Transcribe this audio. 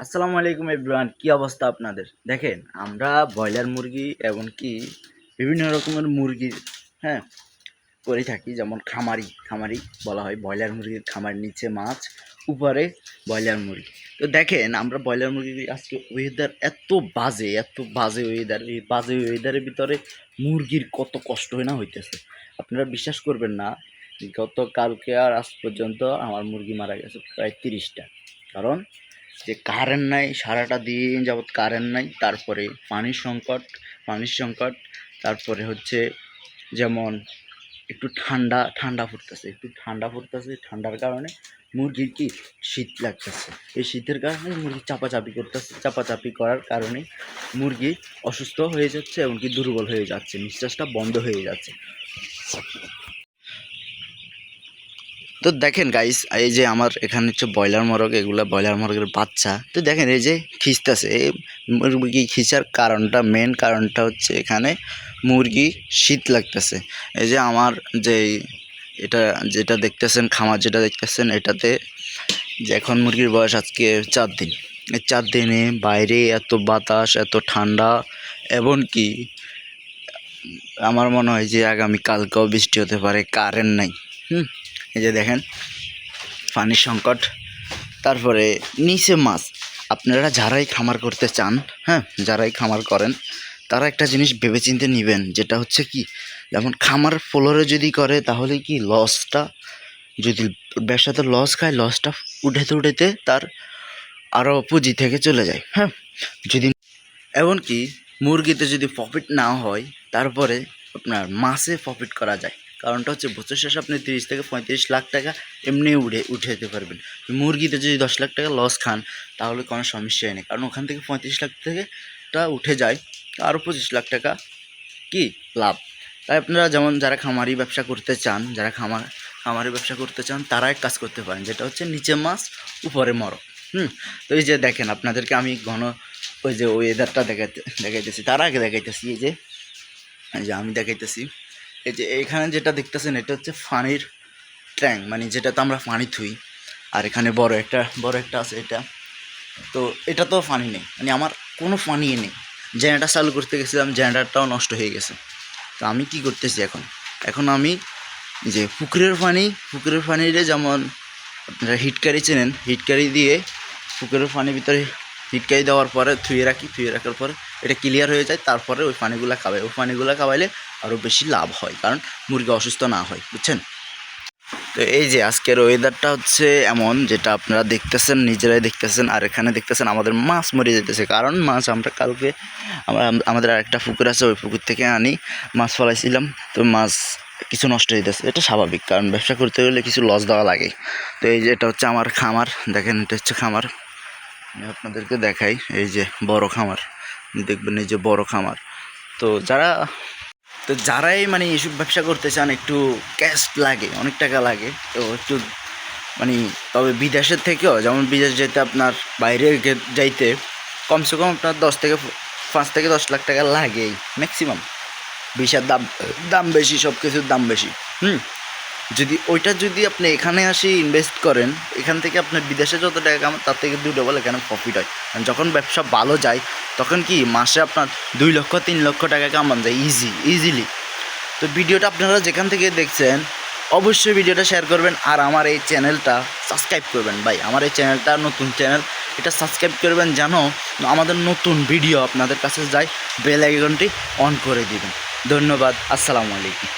আসসালামু আলাইকুম এভরিওয়ান, কি অবস্থা আপনাদের? দেখেন, আমরা ব্রয়লার মুরগি এবং কি বিভিন্ন রকমের মুরগি, হ্যাঁ, করে থাকি। যেমন খামারি খামারি বলা হয় ব্রয়লার মুরগির খামার, নিচে মাছ, উপরে ব্রয়লার মুরগি। তো দেখেন, আমরা ব্রয়লার মুরগি আজকে ওয়েদার এত বাজে ওয়েদার, এই বাজে ওয়েদারের ভিতরে মুরগির কত কষ্ট হয় না হইতেছে, আপনারা বিশ্বাস করবেন না। গতকালকে আর আজ পর্যন্ত আমার মুরগি মারা গেছে প্রায় 30টা। কারণ যে কারেন্ট নাই, সারাটা দিন যাবৎ কারেন্ট নাই, তারপরে পানির সংকট, তারপরে হচ্ছে যেমন একটু ঠান্ডা পড়তেছে, ঠান্ডার কারণে মুরগির কি শীত লাগতেছে। এই শীতের কারণে মুরগি চাপাচাপি করার কারণে মুরগি অসুস্থ হয়ে যাচ্ছে এবং কি দুর্বল হয়ে যাচ্ছে, নিঃশ্বাসটা বন্ধ হয়ে যাচ্ছে। তো দেখেন গাইস, এই যে আমার এখানে হচ্ছে ব্রয়লার মোরগ, এগুলো ব্রয়লার মোরগের বাচ্চা। তো দেখেন এই যে খিঁচতেছে, এই মুরগি খিঁচার মেন কারণটা হচ্ছে এখানে মুরগি শীত লাগতেছে। এই যে আমার যে এটা যেটা দেখতেছেন, খামার যেটা দেখতেছেন, এটাতে যে এখন মুরগির বয়স আজকে 4 দিন। এই 4 দিনে বাইরে এত বাতাস, এত ঠান্ডা, এবং কি আমার মনে হয় যে আগামী কালকেও বৃষ্টি হতে পারে, কারেন্ট নাই। এই যে দেখেন পানির সংকট, তারপরে নিচে মাছ। আপনারা যারাই খামার করতে চান, যারাই খামার করেন, তারা একটা জিনিস ভেবেচিন্তে নেবেন, যেটা হচ্ছে কি, যেমন খামার ফ্লোরে যদি করে তাহলে কি লসটা, যদি ব্যবসাতে লস খায়, লসটা উঠাতে তার আরও পুঁজি থেকে চলে যায়। যদি এমনকি মুরগিতে যদি প্রফিট না হয়, তারপরে আপনার মাছে প্রফিট করা যায়। কারণটা হচ্ছে বছর শেষে আপনি 30 থেকে 35 লাখ টাকা এমনি উঠে যেতে পারবেন। মুরগিতে যদি 10 লাখ টাকা লস খান, তাহলে কোনো সমস্যাই নেই, কারণ ওখান থেকে 35 লাখ থেকে উঠে যায়, আরও 25 লাখ টাকা কি লাভ। তাই আপনারা যেমন যারা খামারি ব্যবসা করতে চান, তারা এক কাজ করতে পারেন, যেটা হচ্ছে নিচে মাছ, উপরে মরক। তো এই যে দেখেন, আপনাদেরকে আমি ওই যে ওয়েদারটা দেখাইতেছি, তার আগে দেখাইতেছি এই যে আমি দেখাইতেছি, এই যে এইখানে যেটা দেখতেছেন, এটা হচ্ছে পানির ট্যাঙ্ক, মানে যেটাতে আমরা পানি থুই। আর এখানে বড় একটা আছে, তো এটা তো পানি নেই, মানে আমার কোনো পানি নেই। জেনারেটার চালু করতে গেছিলাম, জেনারেটারটাও নষ্ট হয়ে গেছে। তো আমি কি করতেছি, এখন আমি যে পুকুরের পানিরে, যেমন আপনারা হিটকারি চেনেন, হিটকারি দিয়ে পুকুরের পানির ভিতরে হিটকারি দেওয়ার পরে ধুয়ে রাখার পরে এটা ক্লিয়ার হয়ে যায়, তারপরে ওই পানিগুলো খাওয়াইলে আরও বেশি লাভ হয়, কারণ মুরগি অসুস্থ না হয়, বুঝছেন? তো এই যে আজকের ওয়েদারটা হচ্ছে এমন, যেটা আপনারা দেখতেছেন, নিজেরাই দেখতেছেন, আর এখানে দেখতেছেন আমাদের মাছ মরে যেতেছে। কারণ মাছ আমরা কালকে আমাদের আরেকটা পুকুর আছে, ওই পুকুর থেকে মাছ ফলাইছিলাম, তো মাছ কিছু নষ্ট হয়ে যাচ্ছে। এটা স্বাভাবিক, কারণ ব্যবসা করতে গেলে কিছু লস দেওয়া লাগে। তো এই যে এটা হচ্ছে আমার খামার, দেখেন এটা হচ্ছে খামার, আমি আপনাদেরকে দেখাই। এই যে বড় খামার দেখবেন, এই যে বড় খামার। তো যারাই মানে এইসব ব্যবসা করতে চান, একটু ক্যাশ লাগে, অনেক টাকা লাগে, তো একটু মানে, তবে বিদেশের থেকেও, যেমন বিদেশ যেতে আপনার বাইরে যাইতে কমসে কম আপনার 5 থেকে 10 লাখ টাকা লাগেই ম্যাক্সিমাম। ভিসার দাম বেশি, সব কিছুর দাম বেশি। যদি আপনি এখানে আসি ইনভেস্ট করেন, এখান থেকে আপনার বিদেশে যত টাকা কামান, তার থেকে 2 ডবল এখানে প্রফিট হয়। যখন ব্যবসা ভালো যায়, তখন কি মাসে আপনার 2 লক্ষ 3 লক্ষ টাকা কামান যায় ইজিলি। তো ভিডিওটা আপনারা যেখান থেকে দেখছেন, অবশ্যই ভিডিওটা শেয়ার করবেন, আর আমার এই চ্যানেলটা সাবস্ক্রাইব করবেন। ভাই, আমার এই চ্যানেলটা নতুন চ্যানেল, এটা সাবস্ক্রাইব করবেন, যেন আমাদের নতুন ভিডিও আপনাদের কাছে যায়, বেল আইকনটি অন করে দিবেন। ধন্যবাদ, আসসালামু আলাইকুম।